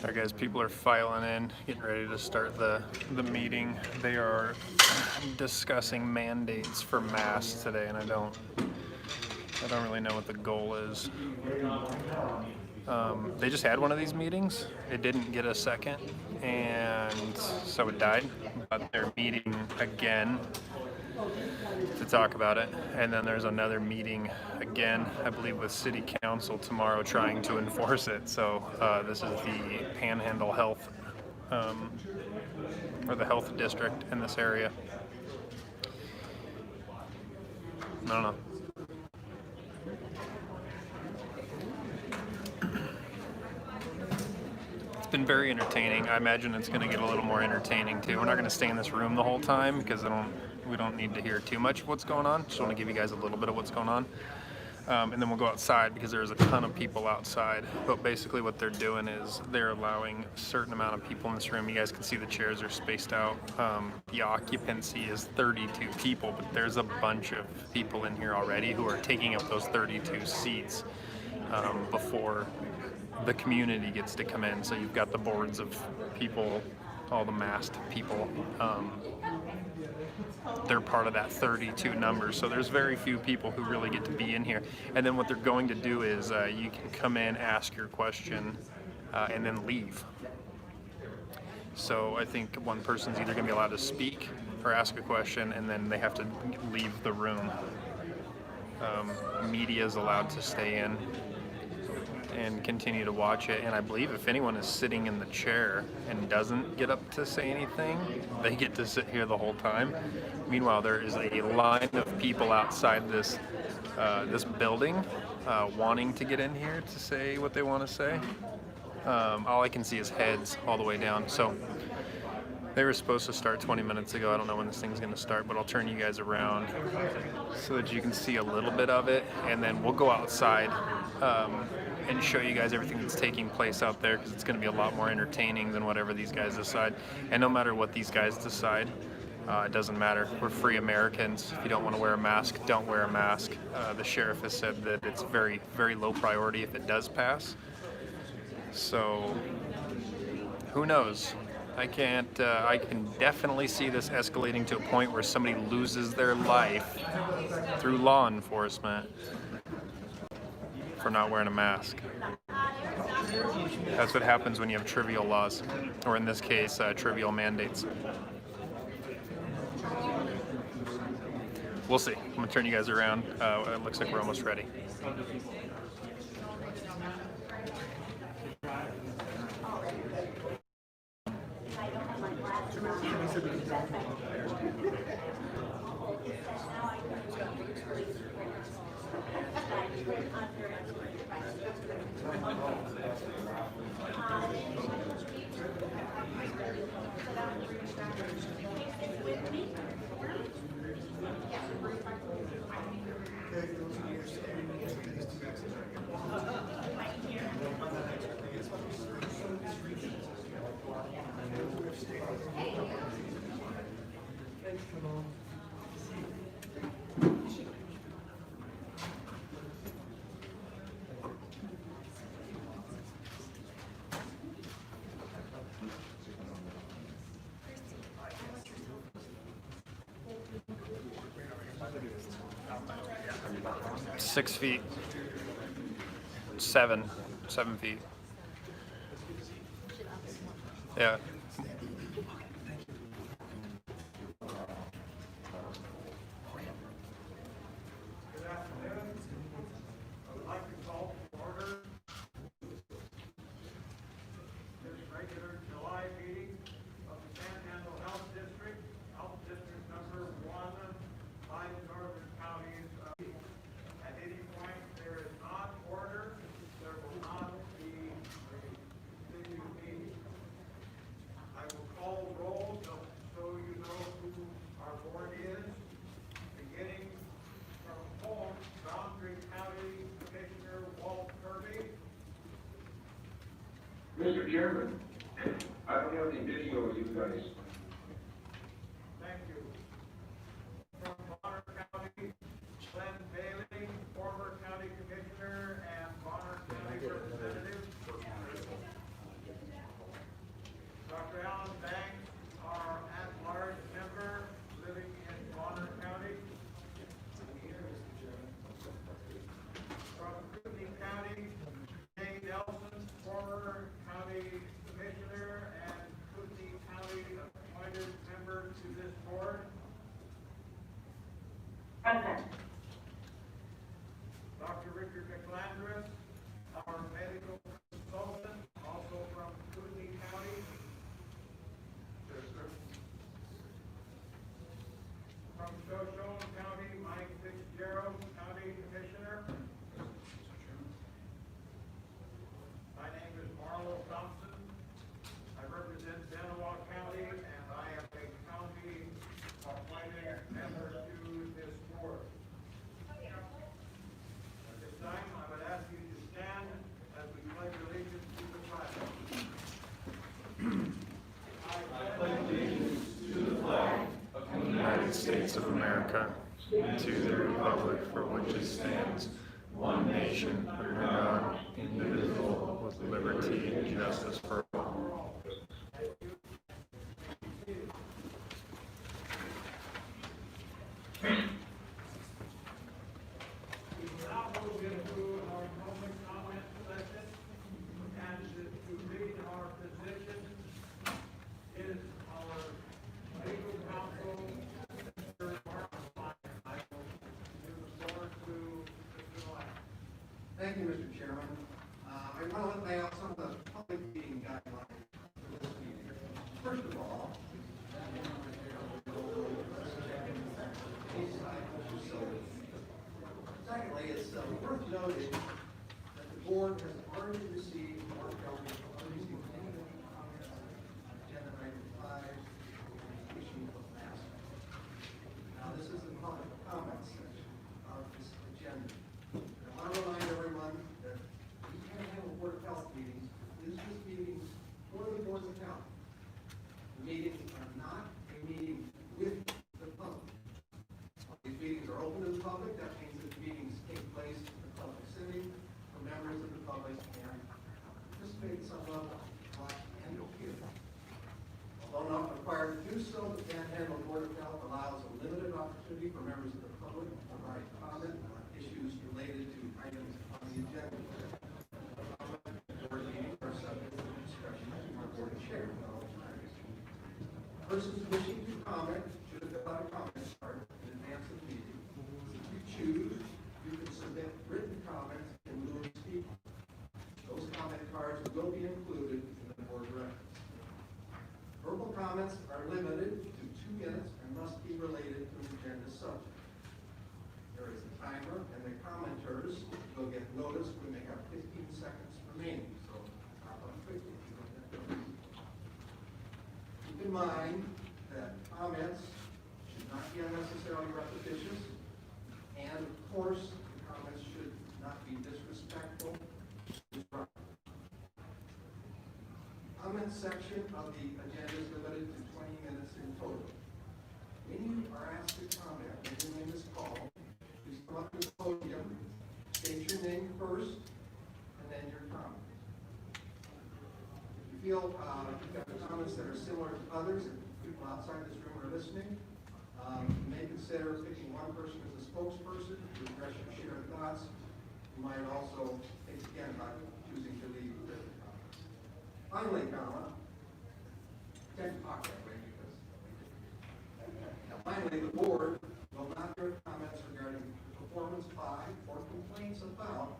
All right, guys, people are filing in, getting ready to start the meeting. They are discussing mandates for masks today, and I don't really know what the goal is. They just had one of these meetings. It didn't get a second, and so it died. But they're meeting again to talk about it, and then there's another meeting again, I believe, with City Council tomorrow, trying to enforce it. So this is the Panhandle Health, or the health district in this area. I don't know. It's been very entertaining. I imagine it's going to get a little more entertaining too. We're not going to stay in this room the whole time because we don't need to hear too much of what's going on. Just want to give you guys a little bit of what's going on. And then we'll go outside because there's a ton of people outside. But basically what they're doing is they're allowing a certain amount of people in this room. You guys can see the chairs are spaced out. The occupancy is 32 people, but there's a bunch of people in here already who are taking up those 32 seats before the community gets to come in. So you've got the boards of people, all the masked people. They're part of that 32 number, so there's very few people who really get to be in here. And then what they're going to do is you can come in, ask your question, and then leave. So I think one person's either going to be allowed to speak or ask a question, and then they have to leave the room. Media is allowed to stay in and continue to watch it, and I believe if anyone is sitting in the chair and doesn't get up to say anything, they get to sit here the whole time. Meanwhile, there is a line of people outside this building wanting to get in here to say what they want to say. All I can see is heads all the way down. So they were supposed to start 20 minutes ago. I don't know when this thing's going to start, but I'll turn you guys around so that you can see a little bit of it, and then we'll go outside and show you guys everything that's taking place out there, because it's going to be a lot more entertaining than whatever these guys decide. And no matter what these guys decide, it doesn't matter. We're free Americans. If you don't want to wear a mask, don't wear a mask. The sheriff has said that it's very, very low priority if it does pass. So who knows? I can definitely see this escalating to a point where somebody loses their life through law enforcement for not wearing a mask. That's what happens when you have trivial laws, or in this case, trivial mandates. We'll see. I'm gonna turn you guys around. It looks like we're almost ready. Six feet. 7 feet. Yeah. Mr. Chairman, I don't have any video of you guys. Thank you. From Bonner County, Glenn Bailey, former county commissioner and Bonner County representative. Dr. Alan Banks, our at-large member living in Bonner County. From Kootenai County, Jay Nelson, former county commissioner and Kootenai County appointed member to this board. Present. Dr. Richard McLandris, our medical consultant, also from Kootenai County. Yes, sir. From Shoshone County, Mike Fitzgerald, county commissioner. My name is Marlo Thompson. I represent Denawag County, and I am a county appointed member to this board. At this time, I would ask you to stand as we pledge allegiance to the flag. United States of America, and to the republic for which it stands, one nation, under God, indivisible, with liberty and justice for all. We now move into our public comment session, and to read our position is our legal counsel, Mr. Mark Meyer. I will give the floor to Mr. Meyer. Thank you, Mr. Chairman. I want to lay out some of the public meeting guidelines for this meeting. First of all, secondly, it's worth noting that the board has already received any comments on agenda item 5, issue of mask. Now, this is the public comment section of this agenda. I want to remind everyone that we can't handle Board of Health meetings. This is meetings for the Board of Health. The meetings are not a meeting with the public. These meetings are open to the public. That means that the meetings take place in the public setting for members of the public and participate at some level, watch and hear. Although not required to do so, the Panhandle Board of Health allows a limited opportunity for members of the public to provide comment on issues related to items on the agenda. Board meeting comments are limited to 2 minutes and must be related to an agenda subject. There is a timer, and the commenters will get noticed when they have 15 seconds remaining, so hop on quickly if you don't have notice. Keep in mind that comments should not be unnecessarily repetitious, and of course, the comments should not be disrespectful. Comment section of the agenda is limited to 20 minutes in total. When you are asked to comment, when your name is called, please come up to the podium, state your name first, and then your comment. If you feel you've got comments that are similar to others, and people outside this room are listening, you may consider picking one person as a spokesperson to address your shared thoughts. You might also think again about choosing to leave written comments. Finally, tend to talk that way because. Now, finally, the board will not hear comments regarding the performance by or complaints about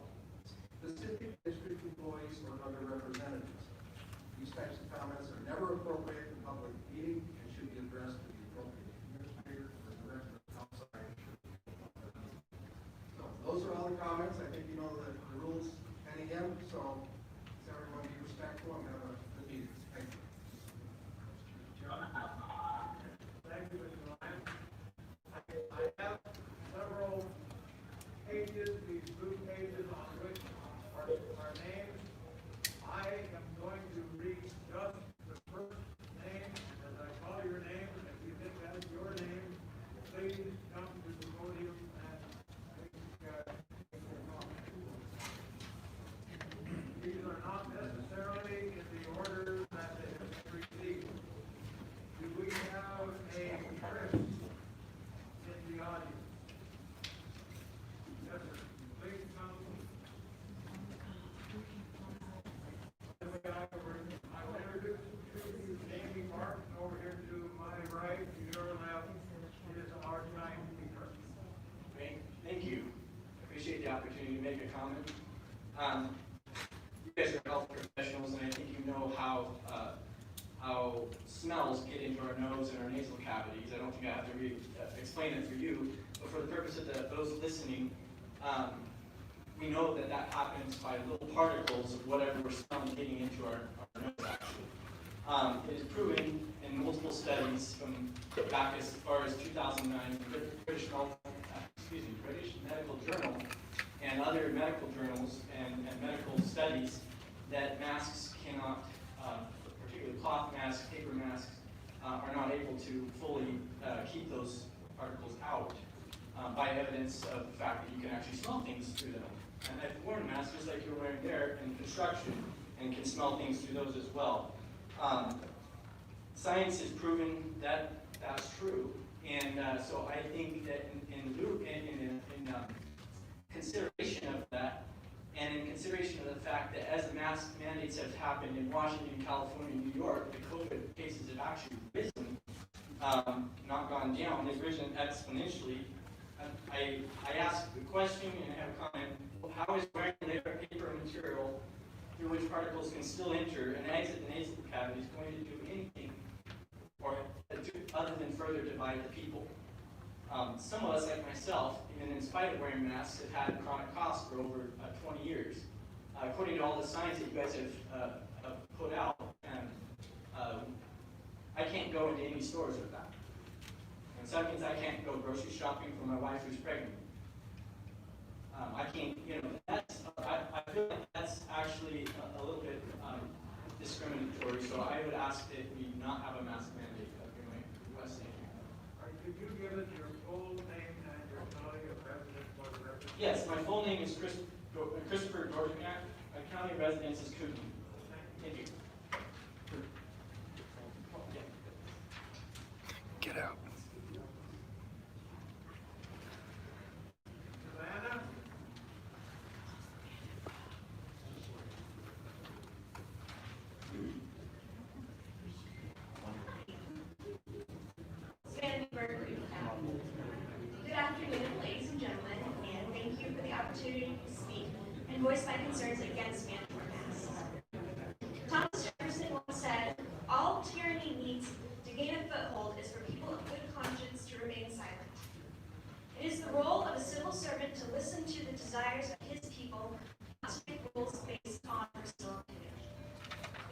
specific district employees or other representatives. These types of comments are never appropriate in public meeting and should be addressed to the appropriate administrator or director outside. So those are all the comments. I think you know the rules heading in. So everyone be respectful and have a good meeting. Thank you. Thank you, Mr. Ryan. I have several pages, these blue pages on which are names. I am going to read just the first name as I call your name. If you think that is your name, please come to the podium and make your comment. These are not necessarily in the order that they have received. Do we have a Chris in the audience? Yes, sir. Please come. I will introduce you to Amy Martin over here to my right, to your left. It is our time speaker. Thank you. I appreciate the opportunity to make a comment. You guys are health professionals, and I think you know how smells get into our nose and our nasal cavities. I don't think I have to explain it for you, but for the purpose of those listening, we know that happens by little particles of whatever we're smelling getting into our nose, actually. It is proven in multiple studies from back as far as 2009, British Medical Journal and other medical journals and medical studies, that masks cannot, particularly cloth masks, paper masks, are not able to fully keep those particles out by evidence of the fact that you can actually smell things through them. And I've worn masks just like you're wearing there in construction and can smell things through those as well. Science has proven that that's true. And so I think that in consideration of that, and in consideration of the fact that as the mask mandates have happened in Washington, California, New York, the COVID cases have actually risen, not gone down. They've risen exponentially. I asked the question and have a comment: how is wearing paper material through which particles can still enter and exit the nasal cavity going to do anything or other than further divide the people? Some of us, like myself, even in spite of wearing masks, have had chronic coughs for over 20 years. According to all the science that you guys have put out, I can't go into any stores with that. And so that means I can't go grocery shopping for my wife who's pregnant. I can't, I feel like that's actually a little bit discriminatory, so I would ask that we not have a mask mandate. That would be my request. Could you give us your full name and your county of residence for the record? Yes, my full name is Christopher Dorjak. My county of residence is Coogee. Thank you. Get out. Savannah? Good afternoon, ladies and gentlemen, and thank you for the opportunity to speak and voice my concerns against mandatory masks. Thomas Jefferson once said, "All tyranny needs to desires of his people, not to make rules based on personal opinion.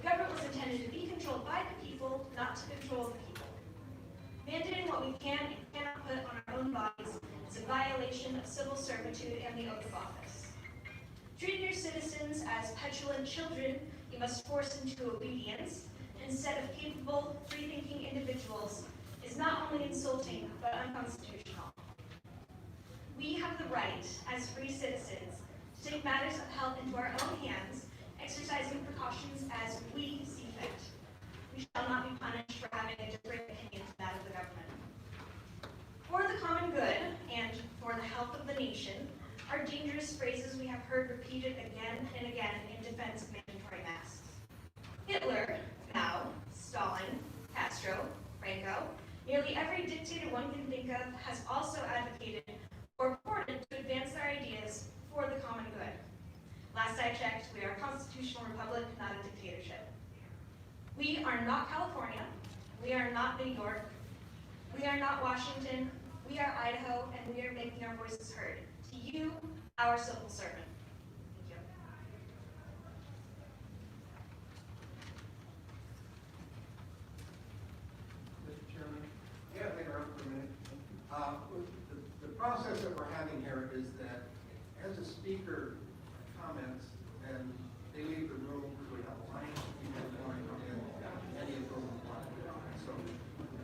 The government was intended to be controlled by the people, not to control the people. Mandating what we can and cannot put on our own bodies is a violation of civil servitude and the oath of office. Treating your citizens as petulant children you must force into obedience instead of capable, free-thinking individuals is not only insulting but unconstitutional. We have the right, as free citizens, to take matters of health into our own hands, exercising precautions as we see fit. We shall not be punished for having a different opinion to that of the government. For the common good and for the health of the nation are dangerous phrases we have heard repeated again and again in defense of mandatory masks. Hitler, Mao, Stalin, Castro, Franco, nearly every dictator one can think of has also advocated or purported to advance their ideas for the common good. Last I checked, we are a constitutional republic, not a dictatorship. We are not California, we are not New York, we are not Washington, we are Idaho, and we are making our voices heard. To you, our civil servant. Thank you. Mr. Chairman? Yeah, I think we're up for a minute. The process that we're having here is that as a speaker comments and they leave the room, we have a line of people going in, any of them want to get on. So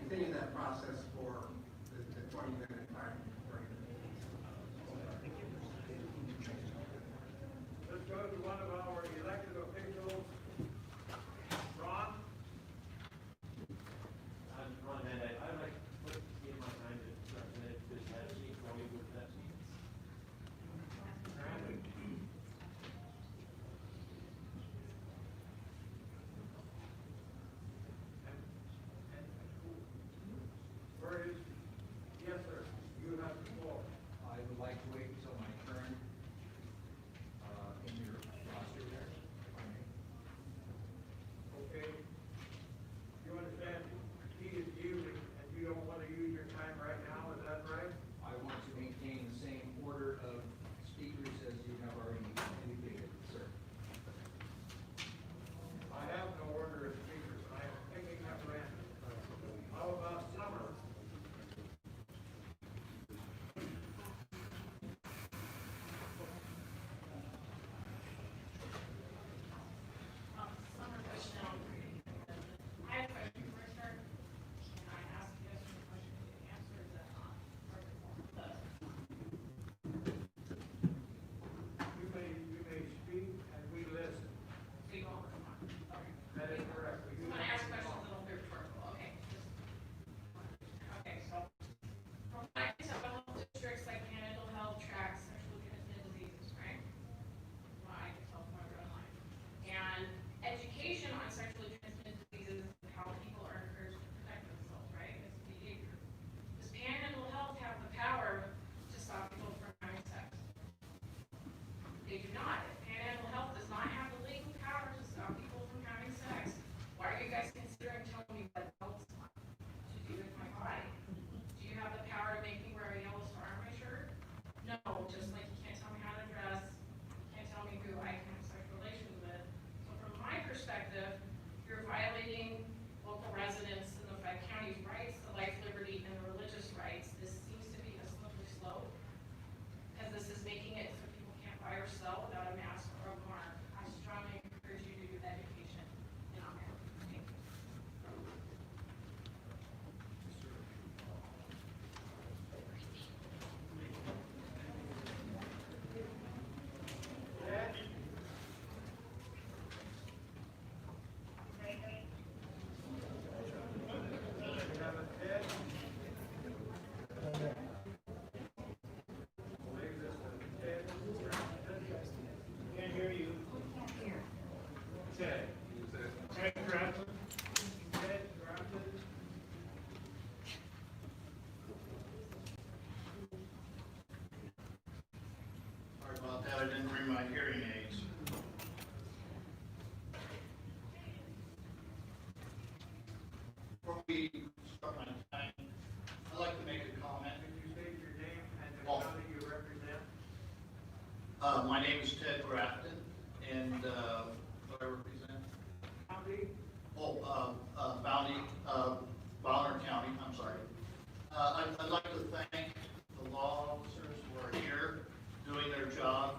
continue that process for the 20-minute time break. Let's go to one of our elected officials. Ron? I'm Ron Mendez. I'd like to give my time to Representative Fitzpatrick while we move to that seat. Brandon? Where is, yes, sir, you have the floor. I would like to wait until my turn in your roster there, if I may. Okay. You understand, he is using, and you don't want to use your time right now, is that right? I want to maintain the same order of speakers as you have already indicated, sir. I have no order of speakers, I am picking up random. How about Summer? Summer Bushnell. I have a question for her. Can I ask yes or no question to answer? Is that not part of the You may speak and we listen. speak over? Okay. That is correct. We do When I not- ask questions, it'll be rhetorical. Okay. Okay, so from my health districts like Canada Health tracks sexually transmitted diseases, right? I can tell from my red line. And education on sexually transmitted diseases and how people are encouraged to protect themselves, right? It's behavior. Does Panhandle Health have the power to stop people from having sex? They do not. If Panhandle Health does not have the legal power to stop people from having sex, why are you guys considering telling me what else to do with my body? Do you have the power to make me wear a yellow star on my shirt? No, just like you can't tell me how to dress, you can't tell me who I can have sexual relations with. So from my perspective, you're violating local residents in the 5 counties' rights to life, liberty, and the religious rights. This seems to be a slippery slope, because this is making it so people can't buy or sell without a mask or a mark. I strongly encourage you to do education in on that. Thank you. Ed? We have a Ed? Leave this to Ed. Can't hear you. Ted. Ted Grafton. Ted Grafton. Sorry about that, I didn't bring my hearing aids. Before we start my time, I'd like to make a comment. Could you state your name and the Paul. county you represent? My name is Ted Grafton, and do I represent? County, Bonner County, I'm sorry. I'd like to thank the law officers who are here doing their job,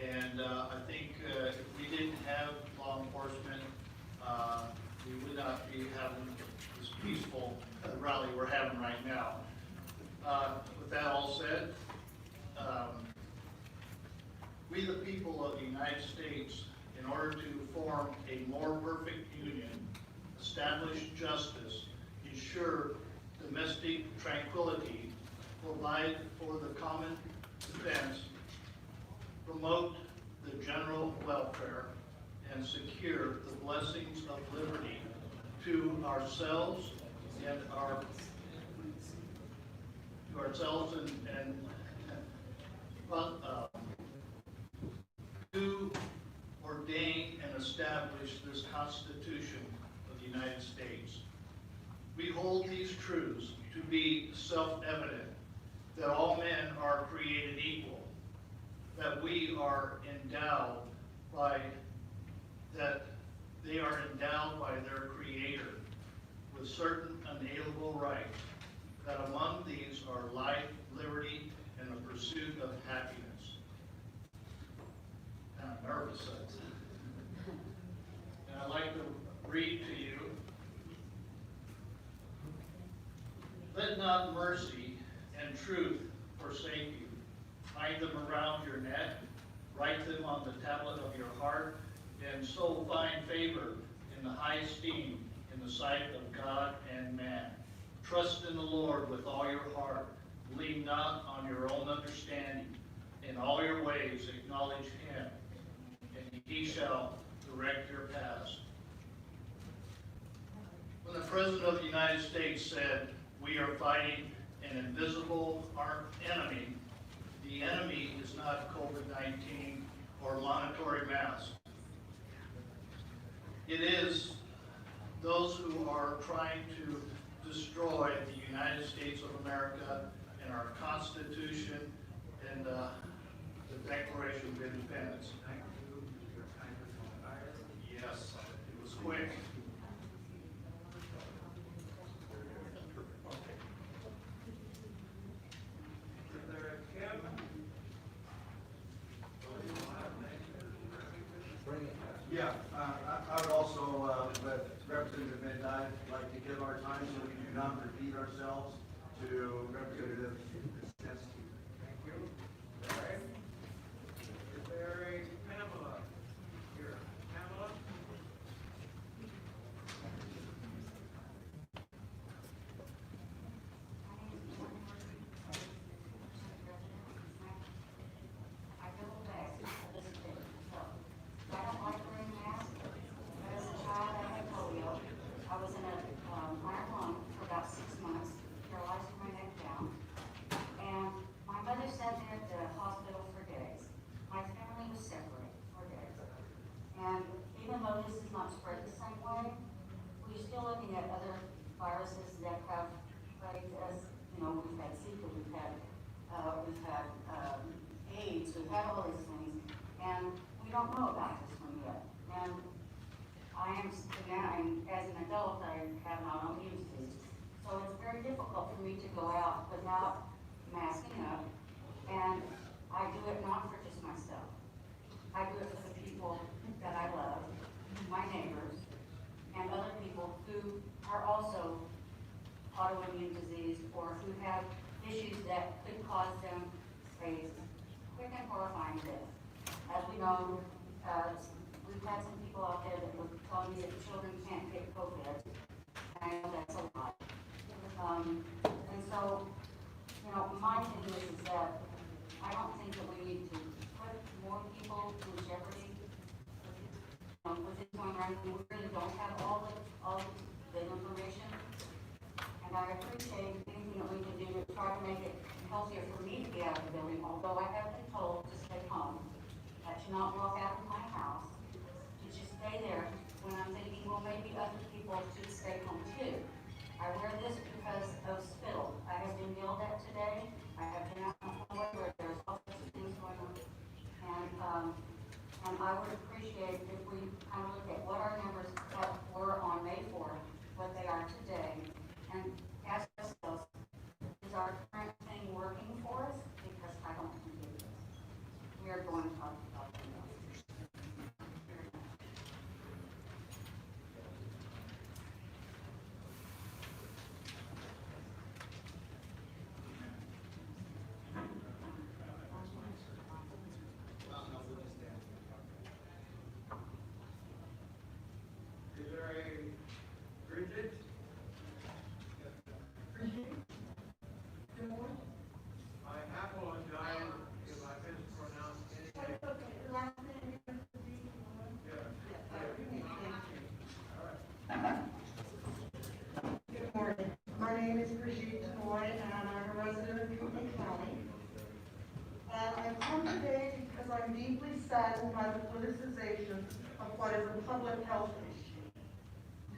and I think if we didn't have law enforcement, we would not be having this peaceful rally we're having right now. With that all said, we the people of the United States, in order to form a more perfect union, establish justice, ensure domestic tranquility, provide for the common defense, promote the general welfare, and secure the blessings of liberty to ourselves and to ordain and establish this Constitution of the United States. We hold these truths to be self-evident, that all men are created equal, that we are endowed by, that they are endowed by their Creator with certain unalienable rights, that among these are life, liberty, and the pursuit of happiness. I'm nervous. And I'd like to read to you, let not mercy and truth forsake you. Bind them around your neck, write them on the tablet of your heart, and so find favor in the high esteem in the sight of God and man. Trust in the Lord with all your heart. Lean not on your own understanding. In all your ways acknowledge Him, and He shall direct your paths. When the President of the United States said, we are fighting an invisible armed enemy, the enemy is not COVID-19 or monetary masks. It is those who are trying to destroy the United States of America and our Constitution and the Declaration of Independence. Yes, it was quick. is there a Kevin? Yeah, I would also, let Representative Midnight like to give our time so we do not repeat ourselves to Representative Snetsky. Thank you. All right. Is there a Pamela here? Pamela? I go back to this day. So, I don't like wearing masks. But as a child, I had polio. I was in a iron lung for about 6 months, paralyzed from my neck down. And my mother sat there at the hospital for days. My family was separated for days. And even though this is not spread the same way, we're still looking at other viruses that have plagued us. You know, we've had Zika, we've had AIDS, we've had all these things, and we don't know about this one yet. And as an adult, I have an autoimmune disease. So it's very difficult for me to go out without masking up, and I do it not for just myself. I do it for the people that I love, my neighbors, and other people who are also autoimmune disease or who have issues that could cause them a quick and horrifying death. As we know, we've had some people out there that were telling me that children can't get COVID. And I know that's a lot. And so, you know, my thing is that I don't think that we need to put more people in jeopardy with this going around. We really don't have all the information. And I appreciate anything that we can do to try to make it healthier for me to get out of the building, although I have been told to stay home, that you not walk out of my house, to just stay there, when I'm thinking, well, maybe other people should stay home too. I wear this because of spittle. I have been yelled at today. I have been out on the way where there's all sorts of things going on. And I would appreciate if we kind of look at what our numbers were on May 4th, what they are today, and ask ourselves, is our current thing working for us? Because I don't think it is. We are going to talk about the numbers. Is there a Bridget? I apologize if I mispronounced anything. Good morning. My name is Brigitte Moy, and I'm a resident of County County. And I come today because I'm deeply saddened by the politicization of what is a public health issue.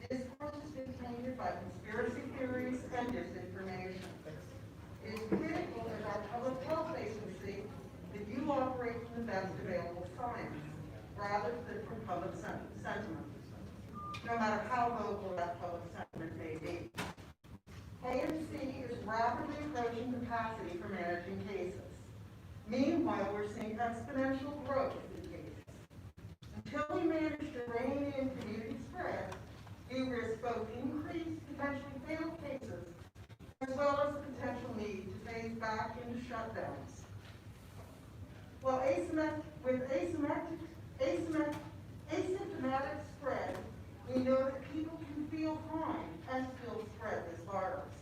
Discourse has been tainted by conspiracy theories and disinformation. It is critical as our public health agency that you operate from the best available science, rather than from public sentiment, no matter how vocal that public sentiment may be. KMC is rapidly approaching capacity for managing cases. Meanwhile, we're seeing exponential growth in cases. Until we manage to rein in community spread, we risk both increased potentially fatal cases as well as the potential need to phase back into shutdowns. While asymptomatic spread, we know that people can feel fine and still spread this virus.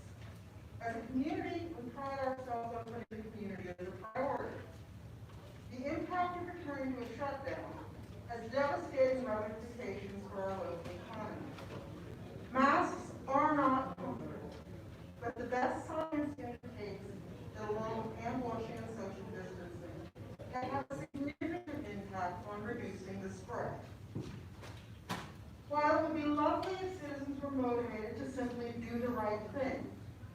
As a community, we pride ourselves on putting the community as a priority. The impact of returning to a shutdown has devastating ramifications for our local economy. Masks are not comfortable, but the best science indicates that along with hand washing and social distancing can have a significant impact on reducing the spread. While it would be lovely if citizens were motivated to simply do the right thing,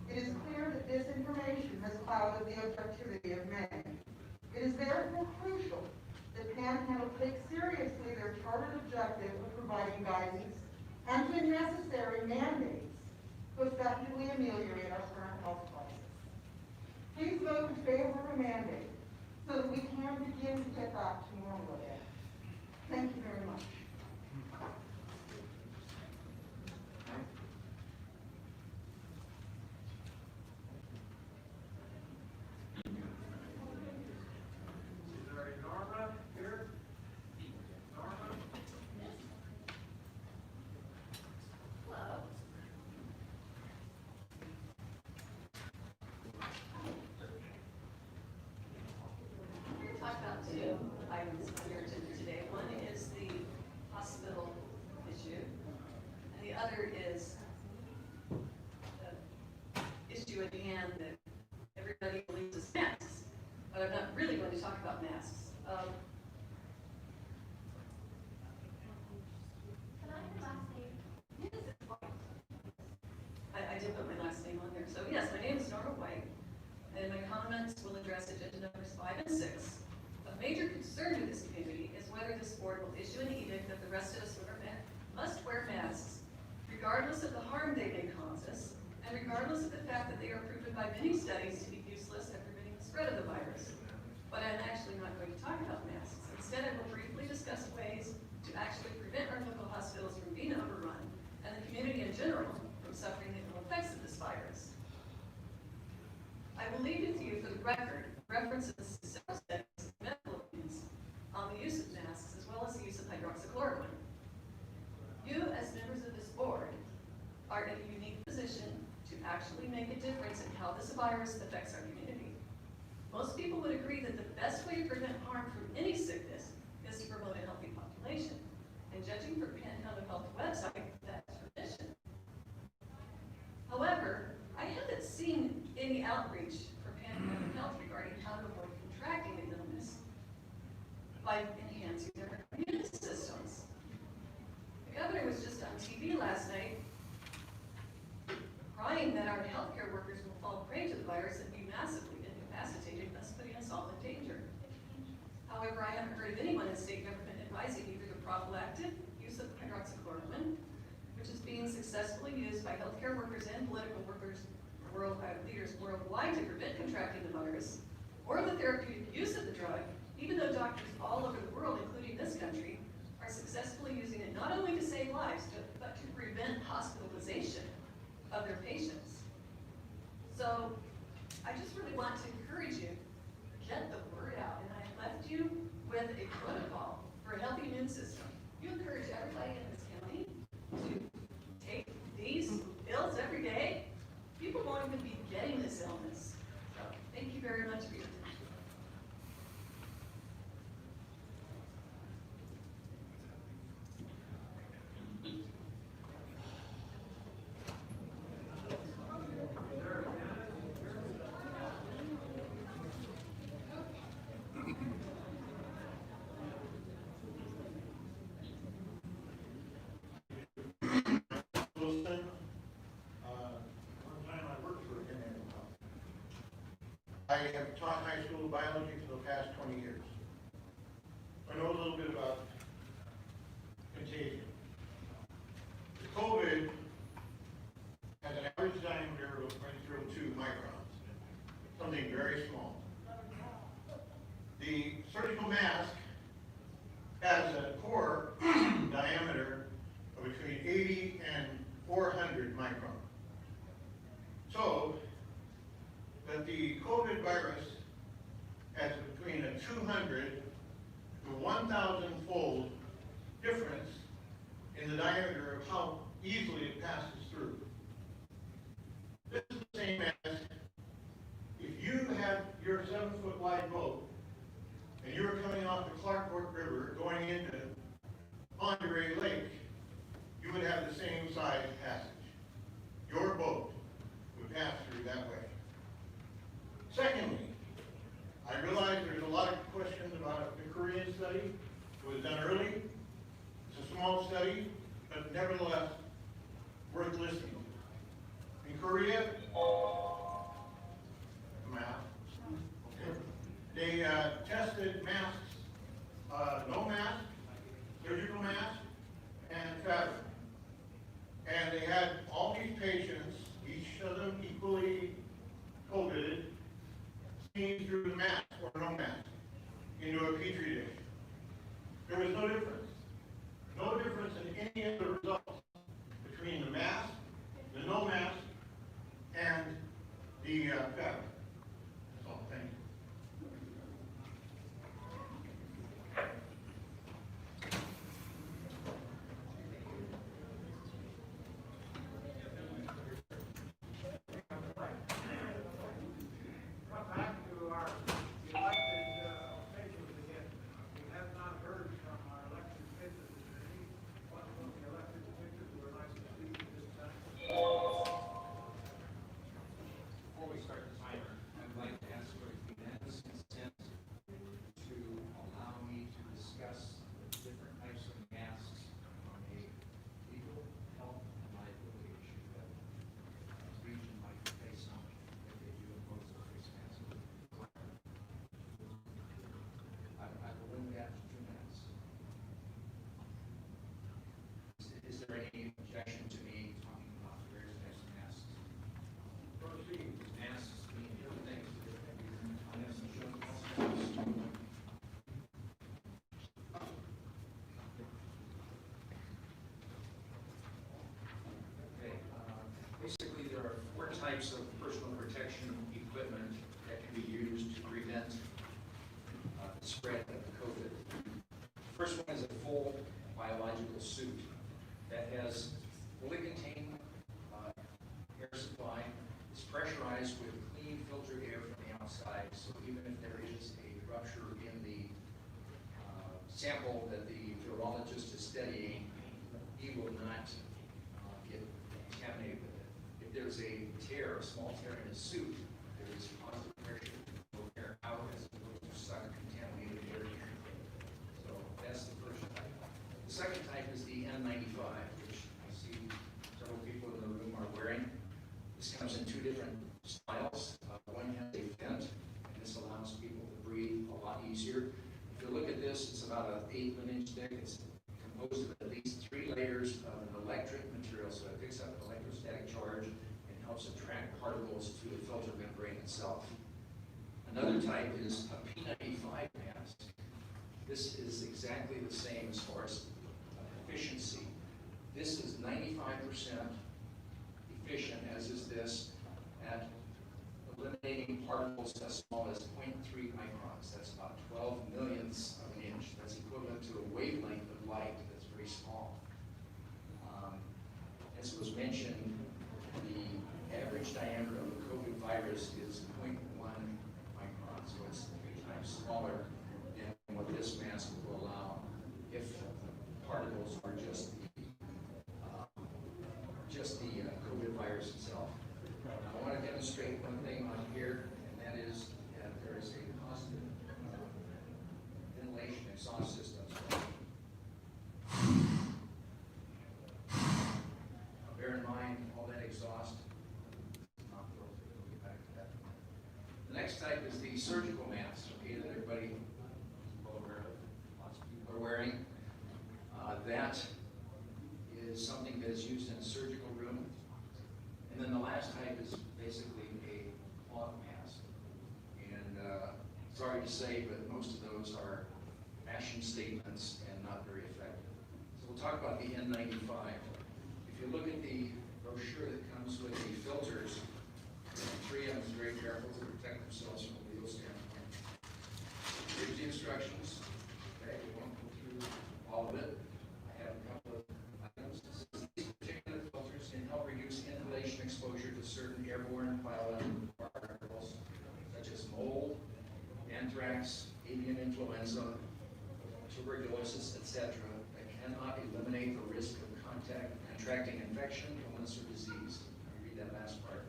it is clear that disinformation has clouded the objectivity of many. It is therefore crucial that Panhandle take seriously their chartered objective of providing guidance and, when necessary, mandates to effectively ameliorate our current health crisis. Please vote in favor of a mandate so that we can begin to get back to normal again. Thank you very much. Is there a Norma here? Norma? Hello. We're going to talk about two items on your agenda today. One is the hospital issue, and the other is the issue at hand that everybody believes is masks. But I'm not really going to talk about masks. Can I have your last name? Yes, it's White. I did put my last name on there. So yes, my name is Norma White, and my comments will address agenda numbers 5 and 6. Of major concern to this community is whether this board will issue an edict that the rest of us must wear masks, regardless of the harm they may cause us, and regardless of the fact that they are proven by many studies to be useless at preventing the spread of the virus. But I'm actually not going to talk about masks. Instead, I will briefly discuss ways to actually prevent our local hospitals from being overrun, and the community in general from suffering the ill effects of this virus. I will leave with you, for the record, references to several studies and medical opinions on the use of masks as well as the use of hydroxychloroquine. You, as members of this board, are in a unique position to actually make a difference in how this virus affects our community. Most people would agree that the best way to prevent harm from any sickness is to promote a healthy population. And judging from Panhandle Health website, that's your mission. However, I haven't seen any outreach from Panhandle Health regarding how to avoid contracting the illness by enhancing their immune systems. The governor was just on TV last night crying that our healthcare workers will fall prey to the virus and be massively incapacitated, thus putting us all in danger. However, I have successfully used by healthcare workers and political leaders worldwide to prevent contracting the virus, or the therapeutic use of the drug, even though doctors all over the world, including this country, are successfully using it not only to save lives, but to prevent hospitalization of their patients. So I just really want to encourage you, get the word out. And I left you with a protocol for a healthy immune system. You encourage everybody in this county to take these pills every day. People won't even be getting this illness. So thank you very much for your attention. One time I worked for a chemical company. I have taught high school biology for the past 20 years. I know a little bit about contagion. The COVID has an average diameter of 0.02 microns, something very small. The surgical mask has a core diameter of between 80 and 400 microns. So that the COVID virus has between a 200 to 1,000-fold difference in the diameter of how easily it passes through. This is the same as if you had your 7-foot wide boat and you were coming off the Clarkport River going into Ponderay Lake, you would have the same size passage. Your boat would pass through that way. Secondly, I realize there's a lot of questions about the Korean study. It was done early. It's a small study, but nevertheless worth listening to. In Korea, they tested masks, no mask, surgical mask, and fabric. And they had all these patients, each of them equally COVIDed, seen through the mask or no mask into a petri dish. There was no difference. No difference in any of the results between the mask, the no mask, and the fabric. That's all. Thank you. Come back to our elected officials again. We have not heard from our elected officials. Is there any one of the elected officials who would like to speak at this time? Before we start the timer, I'd like to ask for unanimous consent to allow me to discuss the different types of masks on a legal, health, and liability issue that the region might face on if they do impose a face mask. I will limit that to 2 minutes. Is there any objection to me talking about the various types of masks? Proceed. Masks mean different things to different people. I have some shows. Okay, basically there are 4 types of personal protection equipment that can be used to prevent the spread of the COVID. First one is a full biological suit that has fully contained air supply. It's pressurized with clean filtered air from the outside, so even if there is a rupture in the sample that the virologist is studying, he will not get contaminated with it. If there's a tear, a small tear in his suit, there is positive pressure to blow air out as opposed to suck contaminated air in. So that's the first type. The second type is the N95, which I see several people in the room are wearing. This comes in 2 different styles. One has a vent, and this allows people to breathe a lot easier. If you look at this, it's about an 8 inch thick. It's composed of at least 3 layers layers of an electric material, so it picks up an electrostatic charge and helps attract particles to the filter membrane itself. Another type is a P95 mask. This is exactly the same as far as efficiency. This is 95% efficient, as is this, at eliminating particles as small as 0.3 microns. That's about 12 millionths of an inch. That's equivalent to a wavelength of light. That's very small. As was mentioned, the average diameter of a COVID virus is 0.1 micron, so it's 3 times smaller than what this mask will allow if particles are just the COVID virus itself. I want to demonstrate one thing on here, and that is that there is a constant ventilation exhaust system. Bear in mind, all that exhaust is not filtered. We'll get back to that. The next type is the surgical mask, okay, that everybody lots of people are wearing. That is something that is used in a surgical room. And then the last type is basically a cloth mask. And sorry to say, but most of those are fashion statements and not very effective. So we'll talk about the N95. If you look at the brochure that comes with the filters, three of them is very careful to protect themselves from a legal standpoint. Here's the instructions. Okay, we won't go through all of it. I have a couple of items. These particular filters can help reduce inhalation exposure to certain airborne biological particles, such as mold, anthrax, avian influenza, tuberculosis, etc., that cannot eliminate the risk of contracting infection, illness, or disease. Let me read that last part.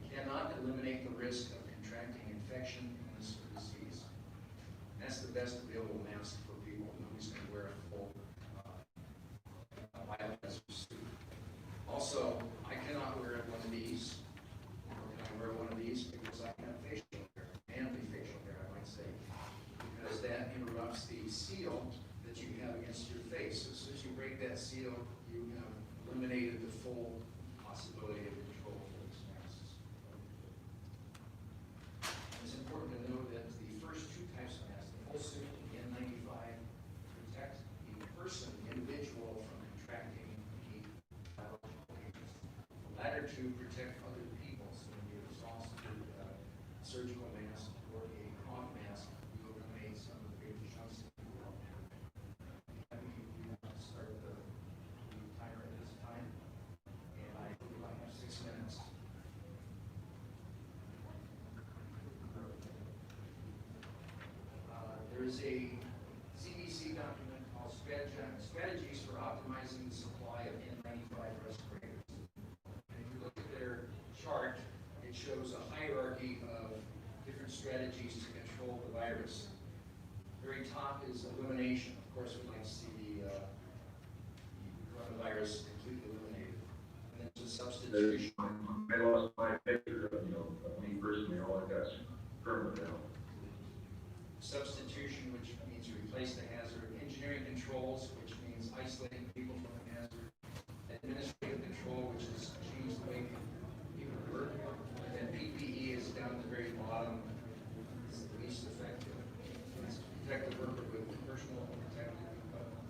It cannot eliminate the risk of contracting infection, illness, or disease. And that's the best available mask for people. Nobody's going to wear a full biohazard suit. Also, I cannot wear one of these. Or can I wear one of these? Because I have facial hair, manly facial hair, I might say. Because that interrupts the seal that you have against your face. So as soon as you break that seal, you have eliminated the full possibility of control for these masks. It's important to know that the first two types of masks, the full suit and the N95, protect the person, the individual, from contracting the biological agents. The latter two protect other people. So when you exhaust a surgical mask or a cloth mask, you eliminate some of the big chunks that you will have. Start the timer at this time, and I believe I have 6 minutes. There is a CDC document called Strategies for Optimizing the Supply of N95 Respirators. And if you look at their chart, it shows a hierarchy of different strategies to control the virus. The very top is elimination. Of course, we'd like to see the coronavirus completely eliminated. And then there's a substitution. I lost my picture of, me personally, all I got is permanent now. Substitution, which means replace the hazard. Engineering controls, which means isolating people from the hazard. Administrative control, which is change the way people work. And then PPE is down at the very bottom. It's the least effective. It's protective worker with personal protective equipment.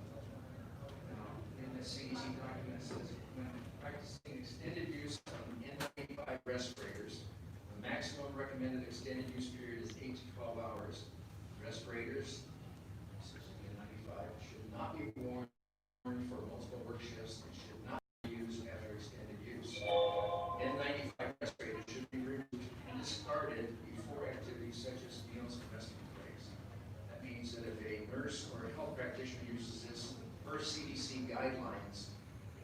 Now, in the CDC document, it says when practicing extended use of N95 respirators, the maximum recommended extended use period is 8 to 12 hours. Respirators, N95, should not be worn for multiple work shifts and should not be used after extended use. N95 respirators should be removed and discarded before activities such as meals and resting breaks. That means that if a nurse or a health practitioner uses this per CDC guidelines,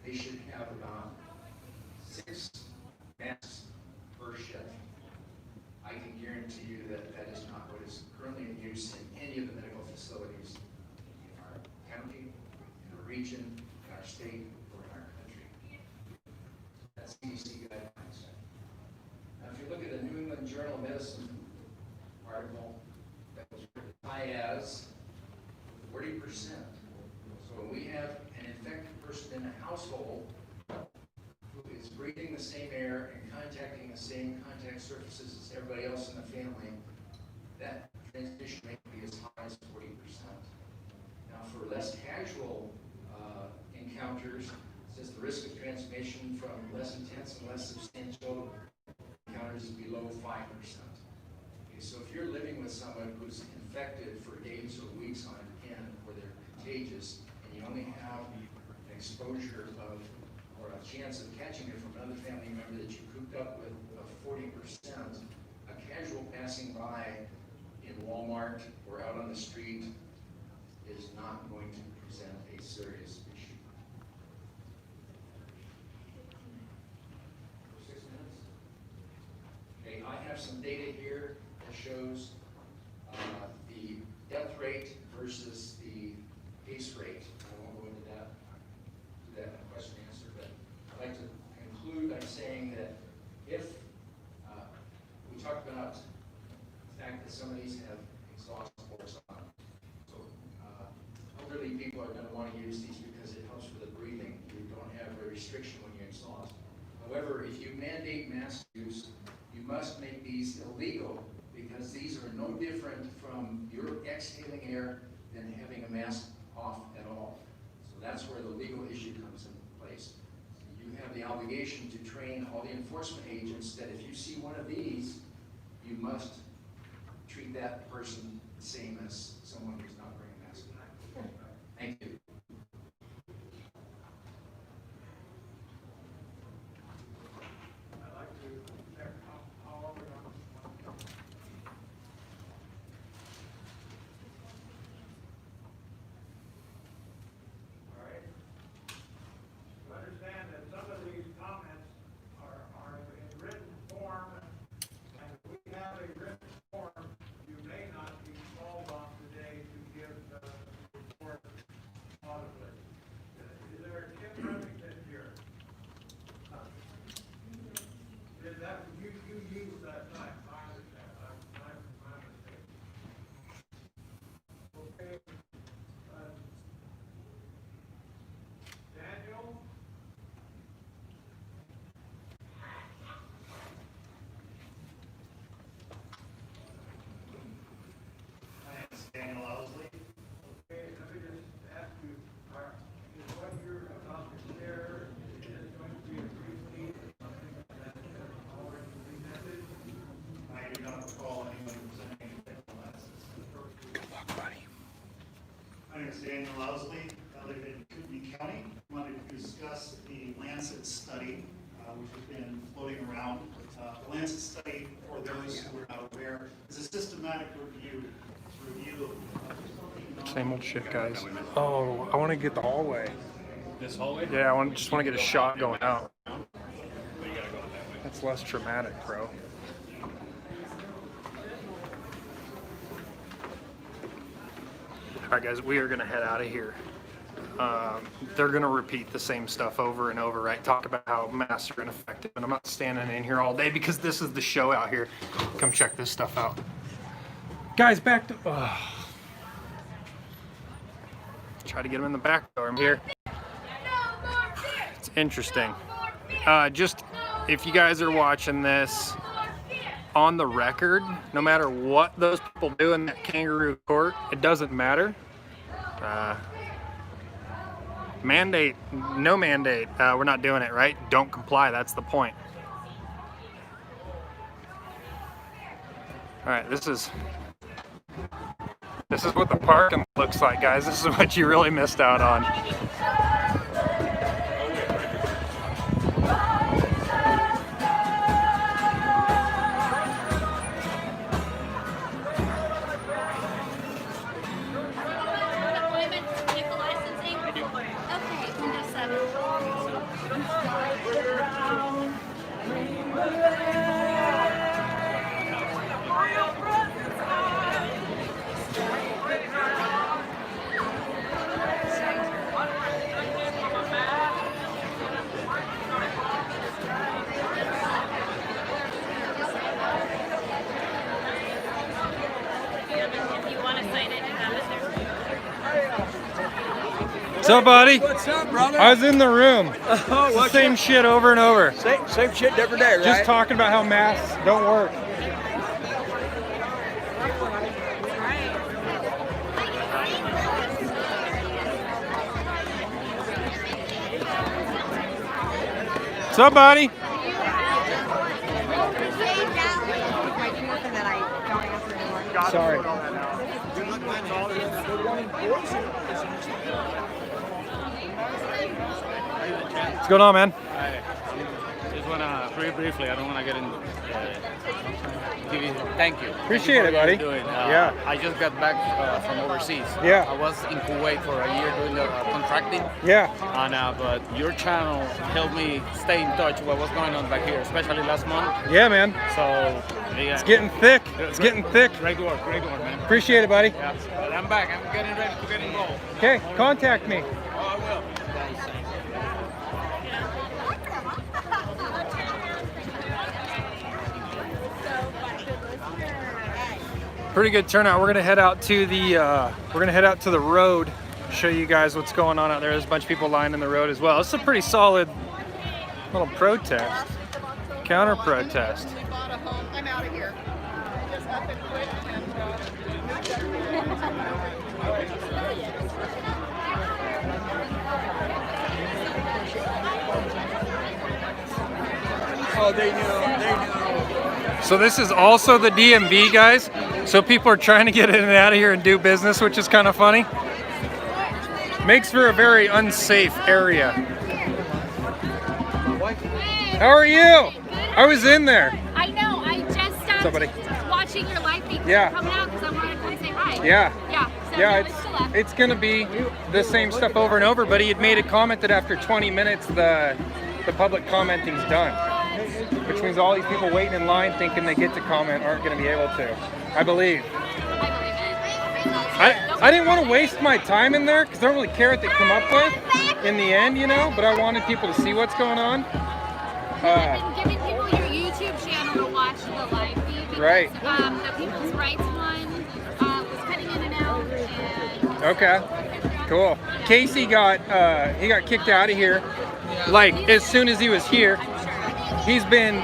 they should have about 6 masks per shift. I can guarantee you that that is not what is currently in use in any of the medical facilities in our county, in our region, in our state, or in our country. That's CDC guidelines. Now, if you look at the New England Journal of Medicine article that was written as 40%. So when we have an infected person in a household who is breathing the same air and contacting the same contact surfaces as everybody else in the family, that transmission may be as high as 40%. Now, for less casual encounters, it says the risk of transmission from less intense and less substantial encounters is below 5%. Okay, so if you're living with someone who's infected for days or weeks on end, where they're contagious, and you only have an exposure of, or a chance of catching it from another family member that you cooped up with of 40%, a casual passing by in Walmart or out on the street is not going to present a serious issue. For 6 minutes? Okay, I have some data here that shows the death rate versus the case rate. I won't go into that, do that in a question and answer, but I'd like to conclude by saying that if we talked about the fact that some of these have exhaust ports on, so elderly people are going to want to use these because it helps with the breathing. You don't have a restriction when you exhaust. However, if you mandate mask use, you must make these illegal, because these are no different from your exhaling air than having a mask off at all. So that's where the legal issue comes into place. You have the obligation to train all the enforcement agents that if you see one of these, you must treat that person the same as someone who's not wearing a mask. Thank you. I'd like to check how long we're going. All right. You understand that some of these comments are in written form, and if we have a written form, you may not be called on today to give the report audibly. Is there a Kim Remington here? Is that, you use that time, I understand, my mistake. Okay, Daniel? My name is Daniel Owsley. Okay, let me just ask you, is what you're about to share, is going to be a repeat of something that has already presented? I do not recall anyone presenting anything on that. My name is Daniel Owsley. I live in Kootenai County. I wanted to discuss the Lancet study, which has been floating around. The Lancet study, for those who are not aware, is a systematic review of Same old shit, guys. Oh, I want to get the hallway. This hallway? Yeah, I just want to get a shot going out. That's less traumatic, bro. All right, guys, we are going to head out of here. They're going to repeat the same stuff over and over, right? Talk about how masks are ineffective. And I'm not standing in here all day because this is the show out here. Come check this stuff out. Guys, back to... Try to get them in the back door. I'm here. It's interesting. Just, if you guys are watching this, on the record, no matter what those people do in that kangaroo court, it doesn't matter. Mandate, no mandate, we're not doing it, right? Don't comply, that's the point. All right, this is what the parking looks like, guys. This is what you really missed out on. What's up, buddy? What's up, brother? I was in the room. Oh, It's the same shit over and over. Same shit, different day, right? Just talking about how masks don't work. What's up, buddy? Sorry. What's going on, man? Just wanna very briefly. I don't wanna get in. Give you thank you. Appreciate it, buddy. Yeah. I just got back from overseas. Yeah. I was in Kuwait for a year doing the contracting. Yeah. And but your channel helped me stay in touch with what's going on back here, especially last month. Yeah, man. So yeah. It's getting thick. It's getting thick. Great work, man. Appreciate it, buddy. Yeah. But I'm back. I'm getting ready to get involved. Okay, contact me. Oh, I will. Pretty good turnout. We're gonna head out to the road, show you guys what's going on out there. There's a bunch of people lying in the road as well. It's a pretty solid little protest, counter protest. I'm out of here. I just up and quit Oh, they knew. So this is also the DMV, guys. So people are trying to get in and out of here and do business, which is kind of funny. Makes for a very unsafe area. How are you? I was in there. I know. I just stopped watching your live feed. Yeah. Coming out because I wanted to come say hi. Yeah. Yeah. So Yeah, no, it's still up. it's gonna be the same stuff over and over. But he had made a comment that after 20 minutes, the public commenting's done, which means all these people waiting in line thinking they get to comment aren't gonna be able to. I believe. I didn't want to waste my time in there because I don't really care what they come up with in the end, you know. But I wanted people to see what's going on. I've been giving people your YouTube channel to watch the live feed because Right. The people's rights one was cutting in and out. And Okay, cool. Casey got kicked out of here like as soon as he was here. He's been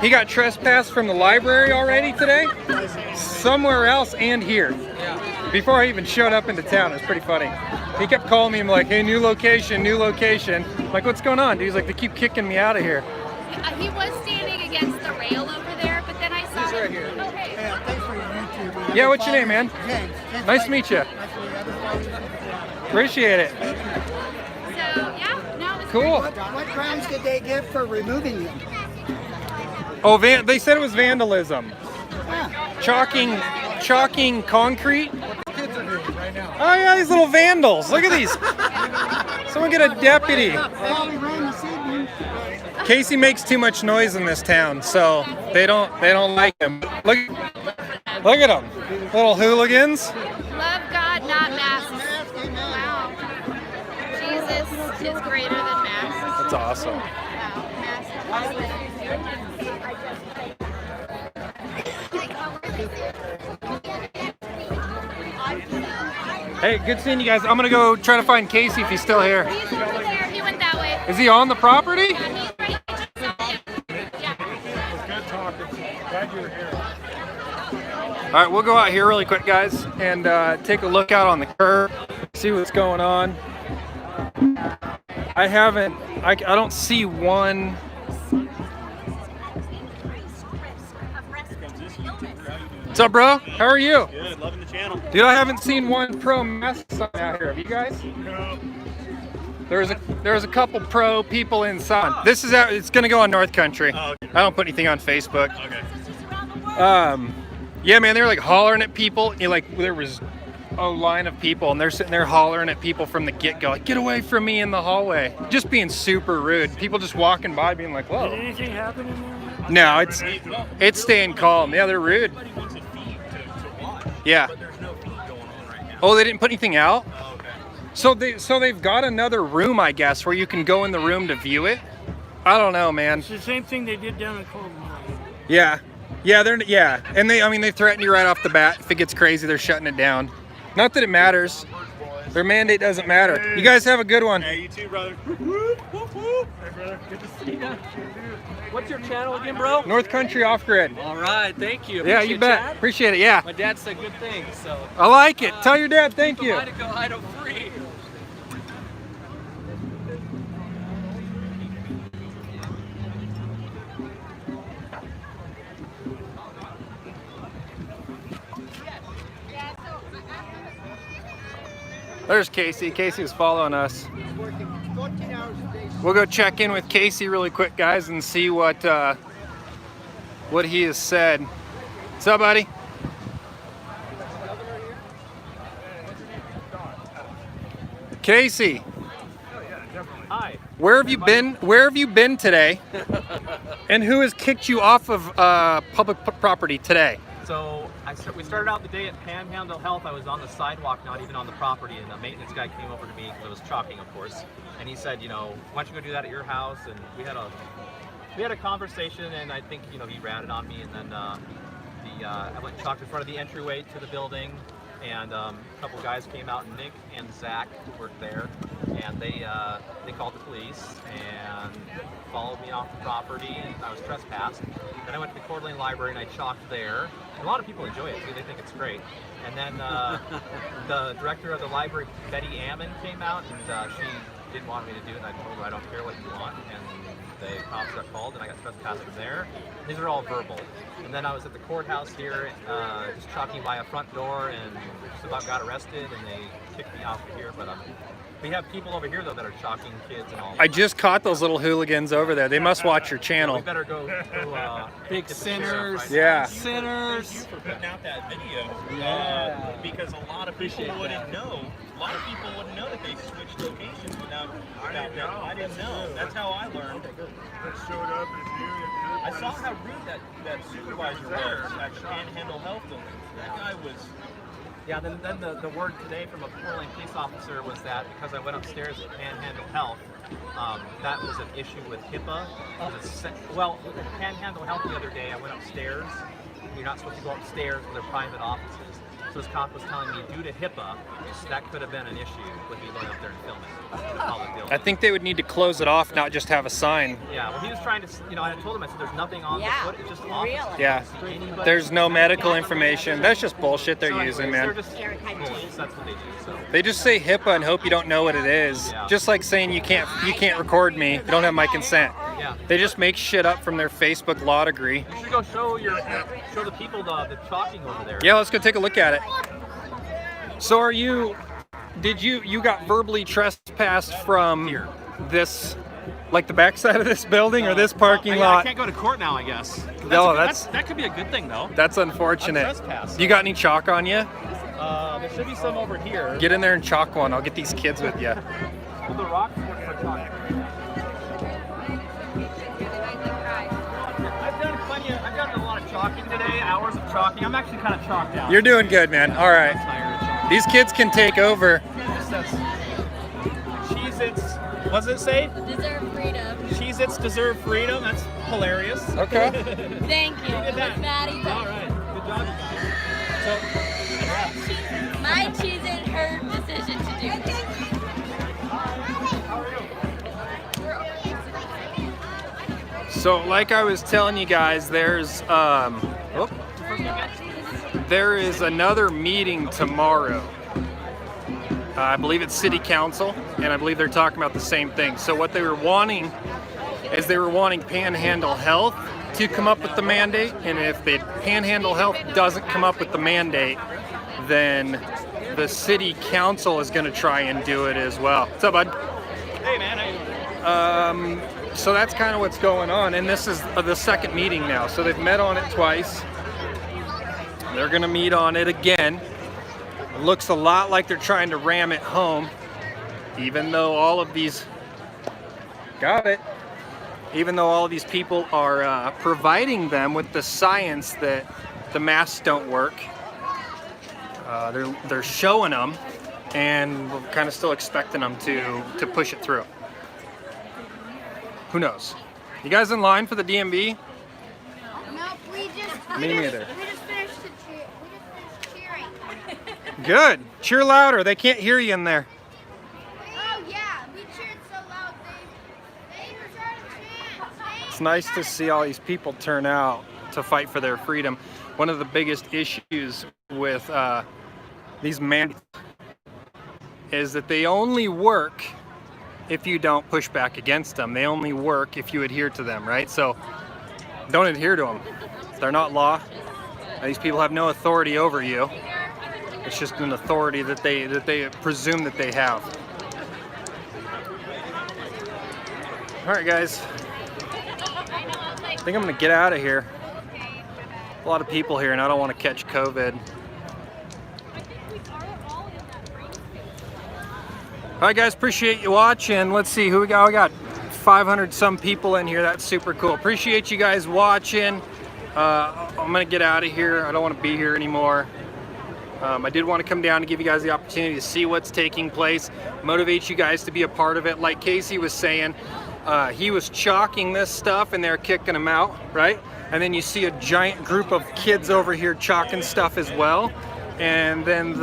he got trespassed from the library already today, somewhere else and here. Before I even showed up into town, it was pretty funny. He kept calling me, I'm like, hey, new location, new location. I'm like, what's going on? Dude, he's like, they keep kicking me out of here. he was standing against the rail over there, but then I saw him. right here. Okay. Hey, thanks for your YouTube. Yeah, what's your name, man? James. Nice to meet you. Appreciate it. So yeah, no, it's Cool. What grounds did they give for removing you? Oh, they said it was vandalism. Chalking concrete. Oh yeah, these little vandals. Look at these. Someone get a deputy. Probably rain this evening. Casey makes too much noise in this town, so they don't like him. Look at them, little hooligans. Love God, not masks. Wow. Jesus is greater than masks. That's awesome. Hey, good seeing you guys. I'm gonna go try to find Casey if he's still here. He's over there. He went that way. Is he on the property? Yeah, he's right. Good talking. Glad you were here. All right, we'll go out here really quick, guys, and take a look out on the curb, see what's going on. I don't see one. What's up, bro? How are you? Good, loving the channel. Dude, I haven't seen one pro mask sign out here. Have you guys? No. There's a couple pro people inside. This is it's gonna go on North Country. Oh, okay. I don't put anything on Facebook. Okay. Yeah, man, they were like hollering at people. There was a line of people, and they're sitting there hollering at people from the get-go, like, get away from me in the hallway. Just being super rude. People just walking by, being like, whoa. Did anything happen in there? No, it's staying calm. Yeah, they're rude. Yeah. Oh, they didn't put anything out? So they've got another room, I guess, where you can go in the room to view it. I don't know, man. It's the same thing they did down in Colton. Yeah, and they threaten you right off the bat. If it gets crazy, they're shutting it down. Not that it matters. Their mandate doesn't matter. You guys have a good one. Hey, you too, brother. Hey, brother. Good to see you. What's your channel again, bro? NorthcountryOffgrid. All right, thank you. Yeah, you bet. Chat. Appreciate it, yeah. My dad said good things, so. I like it. Tell your dad thank you. Idaho free. There's Casey. Casey was following us. We'll go check in with Casey really quick, guys, and see what he has said. What's up, buddy? Casey. Hi. Where have you been? Where have you been today? And who has kicked you off of public property today? So we started out the day at Panhandle Health. I was on the sidewalk, not even on the property, and the maintenance guy came over to me because I was chalking, of course, and he said, you know, why don't you go do that at your house? And we had a conversation, and I think, you know, he ratted on me, and then I went and chalked in front of the entryway to the building, and a couple guys came out, Nick and Zach worked there, and they called the police and followed me off the property, and I was trespassed. Then I went to the Coeur d'Alene Library and I chalked there. And a lot of people enjoy it too, they think it's great. And then the director of the library, Betty Ammon, came out, and she didn't want me to do it, and I told her I don't care what you want, and the cops got called, and I got trespassed from there. These are all verbal. And then I was at the courthouse here, just chalking by a front door, and just about got arrested, and they kicked me off of here. But we have people over here though that are chalking kids and all. I just caught those little hooligans over there. They must watch your channel. We better go big sinners. Right yeah. Sinners. Thank you for putting out that video. Because a lot of people wouldn't know. A lot of people wouldn't know that they switched locations without I didn't know. That's how I learned. I saw how rude that supervisor was at Panhandle Health building. That guy was. Yeah, then the word today from a Coeur d'Alene police officer was that because I went upstairs at Panhandle Health, that was an issue with HIPAA. Well, at Panhandle Health the other day, I went upstairs. You're not supposed to go upstairs with their private offices. So this cop was telling me, due to HIPAA, that could have been an issue with me going up there and filming in the public building. I think they would need to close it off, not just have a sign. Yeah, well, he was trying to, you know, I told him, I said, there's nothing on the foot, it's just off. Yeah, there's no medical information. That's just bullshit they're using, man. They're just bullies, that's what they do. So. They just say HIPAA and hope you don't know what it is. Yeah. Just like saying you can't record me, you don't have my consent. Yeah. They just make shit up from their Facebook law degree. You should go show the people the chalking over there. Yeah, let's go take a look at it. So you got verbally trespassed from here, this, like the backside of this building or this parking lot? I can't go to court now, I guess. No, that could be a good thing though. That's unfortunate. Trespass. You got any chalk on you? There should be some over here. Get in there and chalk one. I'll get these kids with you. Well, the rocks are chalk. I've done a lot of chalking today, hours of chalking. I'm actually kind of chalked out. You're doing good, man. All right. These kids can take over. Cheez-Its, what does it say? Deserve freedom. Cheez-Its deserve freedom. That's hilarious. Okay. Thank you. Who did that? Maddie. All right. Good job, you guys. My Cheez-It, her decision to do. So, like I was telling you guys, there is another meeting tomorrow. I believe it's City Council, and I believe they're talking about the same thing. So what they were wanting is Panhandle Health to come up with the mandate, and if the Panhandle Health doesn't come up with the mandate, then the City Council is going to try and do it as well. What's up, bud? Hey, man. How you doing? So that's kind of what's going on, and this is the second meeting now. So they've met on it twice. They're going to meet on it again. It looks a lot like they're trying to ram it home, even though all of these people are providing them with the science that the masks don't work. They're showing them, and we're kind of still expecting them to push it through. Who knows? You guys in line for the DMV? No, we just Me neither. finished cheering. Good. Cheer louder. They can't hear you in there. Oh yeah, we cheered so loud they even started chanting. It's nice to see all these people turn out to fight for their freedom. One of the biggest issues with these mandates is that they only work if you don't push back against them. They only work if you adhere to them, right? So don't adhere to them. They're not law. These people have no authority over you. It's just an authority that they presume that they have. All right, guys. I think I'm gonna get out of here. A lot of people here, and I don't want to catch COVID. All right, guys. Appreciate you watching. Let's see who we got. We got 500 some people in here. That's super cool. Appreciate you guys watching. I'm gonna get out of here. I don't want to be here anymore. I did want to come down to give you guys the opportunity to see what's taking place, motivate you guys to be a part of it. Like Casey was saying, he was chalking this stuff and they're kicking him out, right? And then you see a giant group of kids over here chalking stuff as well. And then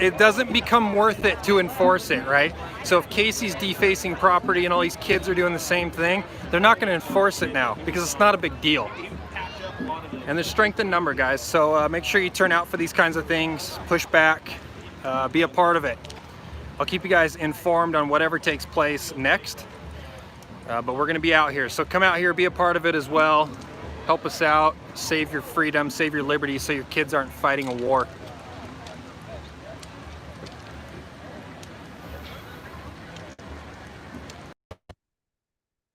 it doesn't become worth it to enforce it, right? So if Casey's defacing property and all these kids are doing the same thing, they're not going to enforce it now because it's not a big deal. And there's strength in number, guys. So make sure you turn out for these kinds of things, push back, be a part of it. I'll keep you guys informed on whatever takes place next. But we're going to be out here. So come out here, be a part of it as well. Help us out, save your freedom, save your liberty so your kids aren't fighting a war.